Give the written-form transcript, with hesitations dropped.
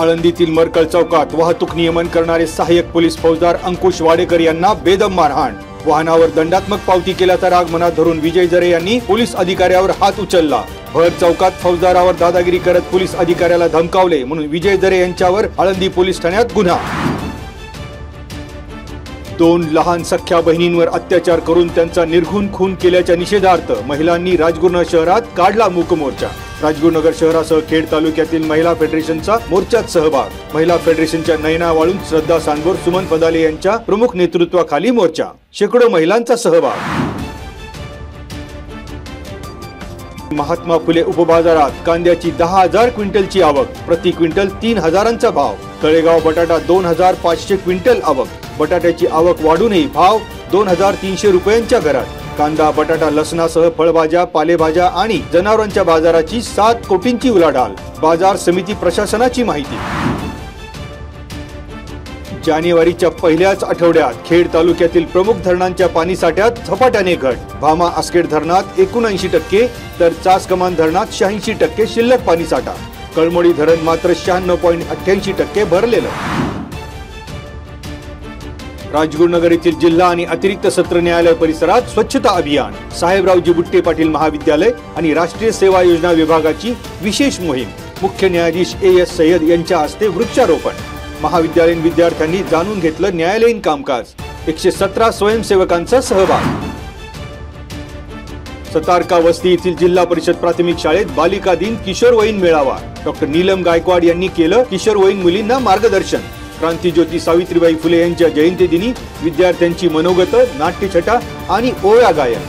आळंदीतील मरकळ चौकात वाहतूक नियमन करणारे सहाय्यक पोलीस फौजदार अंकुश वाडेकर यांना बेदम मारहाण। वाहनावर दंडात्मक पावती केल्याचा राग मनात धरून विजय जरे यांनी पोलीस अधिकाऱ्यावर हात उचलला। भर चौकात फौजदारावर दादागिरी करत पोलीस अधिकाऱ्याला धमकावले म्हणून विजय जरे यांच्यावर आळंदी पोलीस ठाण्यात गुन्हा। दोन लहान सख्या बहिणींवर अत्याचार करून त्यांचा निर्घृण खून केल्याच्या निषेधार्थ महिलांनी राजगुरुनगर शहरात काढला मूक मोर्चा। राजगुरुनगर शहरासह खेड तालुक्यातील महिला फेडरेशनचा मोर्चात सहभाग। महिला फेडरेशनच्या नयना वाळून, श्रद्धा सांगोर, सुमन पदाले यांच्या प्रमुख नेतृत्वाखाली मोर्चा। शेकडो महिलांचा सहभाग। महात्मा फुले उपबाजारात कांद्याची 10,000 क्विंटलची आवक, प्रति क्विंटल 3,000चा भाव। तळेगाव बटाटा 2,500 क्विंटल आवक। बटाट्याची आवक वाढूनही भाव 2,300 रुपयांच्या घरात। कांदा, बटाटा, लसणासह फळभाज्या, पालेभाज्या आणि जनावरांच्या बाजाराची 7 कोटींची उलाढाल। बाजार समिती प्रशासनाची माहिती। जानेवारीच्या पहिल्याच आठवड्यात खेड तालुक्यातील प्रमुख धरणांच्या पाणीसाठ्यात झपाट्याने घट। भामा आसखेड धरणात 79% तर चासकमान धरणात 86% शिल्लक पाणीसाठा। कळमोडी धरण मात्र 96.88% भरलेलं। राजगुरुनगर येथील जिल्हा आणि अतिरिक्त सत्र न्यायालय परिसरात स्वच्छता अभियान। साहेबरावजी बुट्टे पाटील महाविद्यालय आणि राष्ट्रीय सेवा योजना विभागाची विशेष मोहीम। मुख्य न्यायाधीश AS सय्यद यांच्या हस्ते वृक्षारोपण। महाविद्यालयीन विद्यार्थ्यांनी जाणून घेतलं न्यायालयीन कामकाज। 117 स्वयंसेवकांचा सहभाग। सतारका वस्ती येथील जिल्हा परिषद प्राथमिक शाळेत बालिका दिन किशोरवयीन मेळावा। डॉक्टर नीलम गायकवाड यांनी केलं किशोरवयीन मुलींना मार्गदर्शन। क्रांतिज्योती सावित्रीबाई फुले यांच्या जयंती दिनी विद्यार्थ्यांची मनोगत, नाट्यछटा आणि ओव्या गायन।